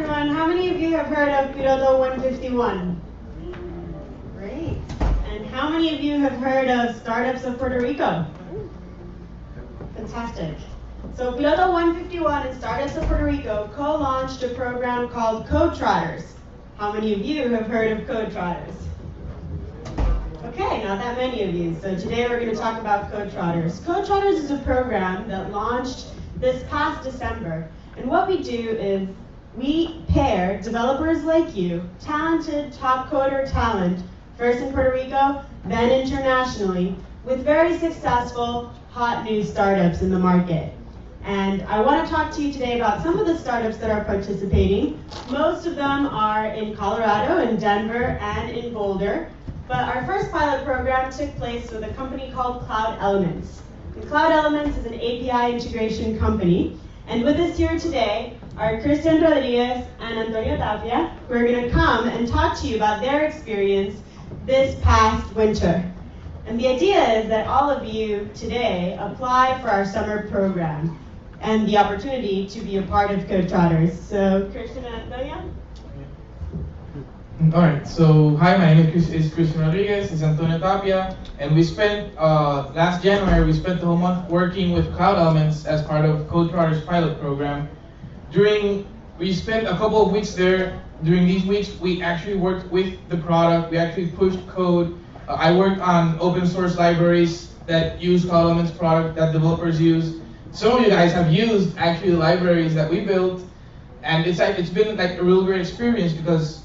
everyone. How many of you have heard of Piloto 151? Great. And how many of you have heard of Startups of Puerto Rico? Fantastic. So Piloto 151 and Startups of Puerto Rico co-launched a program called Codetrotters. How many of you have heard of Codetrotters? Okay, not that many of you. So today we're going to talk about Codetrotters. Codetrotters is a program that launched this past December. And what we do is we pair developers like you, talented top coder talent, first in Puerto Rico, then internationally, with very successful, hot new startups in the market. And I want to talk to you today about some of the startups that are participating. Most of them are in Colorado, in Denver, and in Boulder. But our first pilot program took place with a company called Cloud Elements. And Cloud Elements is an API integration company. And with us here today are Christian Rodriguez and Antonio Tapia, who are going to come and talk to you about their experience this past winter. And the idea is that all of you today apply for our summer program and the opportunity to be a part of Codetrotters. So, Christian and Antonio? Alright, so hi, my name is Christian Rodriguez, it's Antonio Tapia, and we spent, last January, we spent the whole month working with Cloud Elements as part of Codetrotters pilot program. We spent a couple of weeks there. During these weeks, we actually worked with the product, we actually pushed code. I worked on open source libraries that use Cloud Elements product that developers use. Some of you guys have used actually the libraries that we built, and it's been like a real great experience because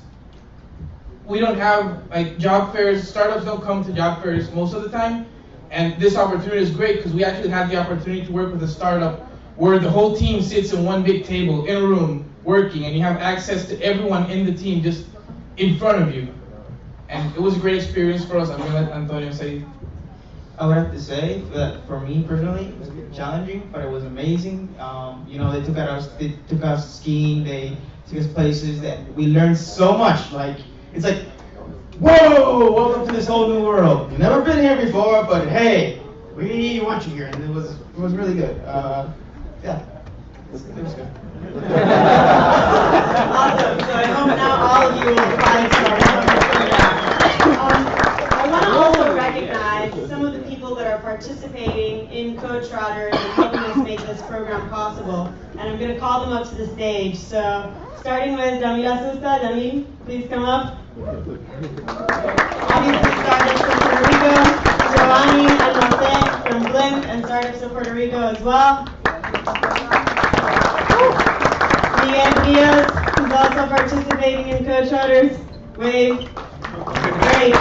we don't have like job fairs, startups don't come to job fairs most of the time, and this opportunity is great because we actually had the opportunity to work with a startup where the whole team sits in one big table in a room working, and you have access to everyone in the team just in front of you. And it was a great experience for us. I'm gonna let Antonio say. I would have to say that for me personally, it was challenging, but it was amazing. They took us skiing, they took us places that we learned so much. Like, it's like, whoa, welcome to this whole new world. You've never been here before, but hey, we want you here, and it was really good. Yeah, it was good. Awesome. So I hope now all of you will apply to our summer program. I want to also recognize some of the people that are participating in Codetrotters and helping us make this program possible. And I'm going to call them up to the stage. So starting with Damil Asusta. Damil, please come up. Obviously startups from Puerto Rico. Giovanni and Jose from Blink and startups of Puerto Rico as well. Miguel Diaz, who's also participating in Codetrotters. Wave. Great.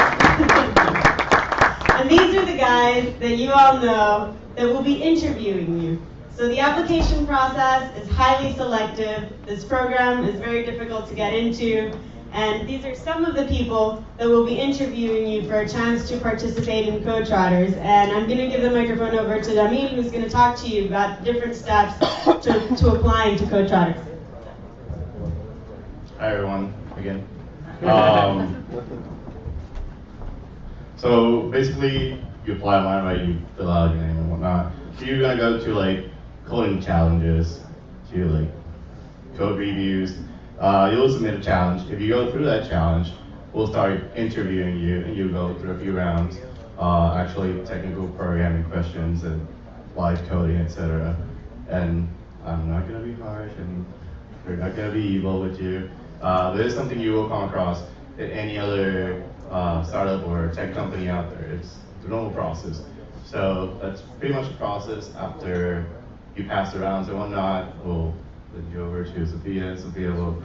And these are the guys that you all know that will be interviewing you. So the application process is highly selective. This program is very difficult to get into. And these are some of the people that will be interviewing you for a chance to participate in Codetrotters. And I'm going to give the microphone over to Damil, who's going to talk to you about different steps to applying to Codetrotters. Hi everyone, again. So basically, you apply online, right? You fill out your name and whatnot. So you're gonna go to like coding challenges, to like code reviews. You'll submit a challenge. If you go through that challenge, we'll start interviewing you, and you'll go through a few rounds, actually technical programming questions and live coding, etc. And I'm not gonna be harsh, and we're not gonna be evil with you. There's something you will come across in any other startup or tech company out there. It's the normal process. So that's pretty much the process. After you pass the rounds and whatnot, we'll send you over to Sophia. Sophia will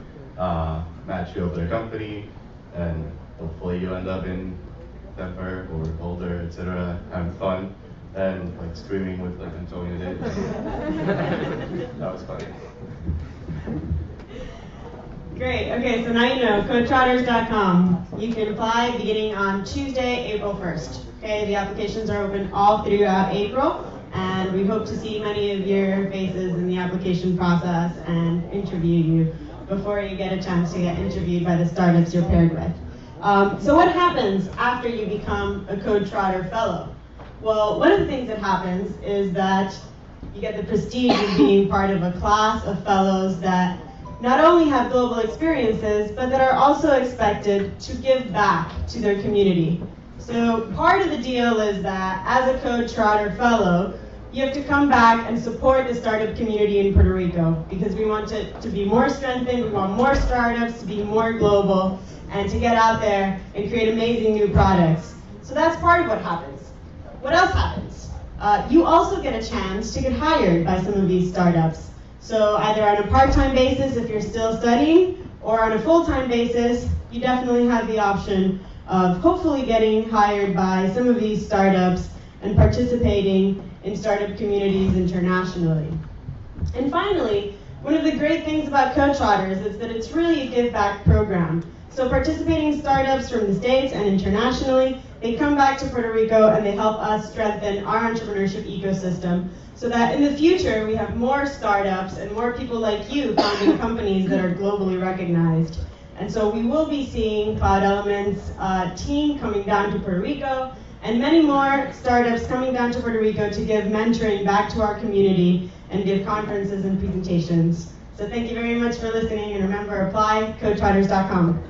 match you up with a company, and hopefully you end up in Denver or Boulder, etc., having fun and like screaming with like Antonio did. That was funny. Great. Okay, so now you know, codetrotters.com. You can apply beginning on Tuesday, April 1st. Okay, the applications are open all throughout April, and we hope to see many of your faces in the application process and interview you before you get a chance to get interviewed by the startups you're paired with. So what happens after you become a Codetrotter fellow? Well, one of the things that happens is that you get the prestige of being part of a class of fellows that not only have global experiences, but that are also expected to give back to their community. So part of the deal is that as a Codetrotter fellow, you have to come back and support the startup community in Puerto Rico, because we want it to be more strengthened, we want more startups to be more global, and to get out there and create amazing new products. So that's part of what happens. What else happens? You also get a chance to get hired by some of these startups. So either on a part-time basis if you're still studying, or on a full-time basis, you definitely have the option of hopefully getting hired by some of these startups and participating in startup communities internationally. And finally, one of the great things about Codetrotters is that it's really a give-back program. So participating startups from the States and internationally, they come back to Puerto Rico and they help us strengthen our entrepreneurship ecosystem so that in the future we have more startups and more people like you founding companies that are globally recognized. And so we will be seeing Cloud Elements team coming down to Puerto Rico, and many more startups coming down to Puerto Rico to give mentoring back to our community and give conferences and presentations. So thank you very much for listening, and remember, apply, codetrotters.com.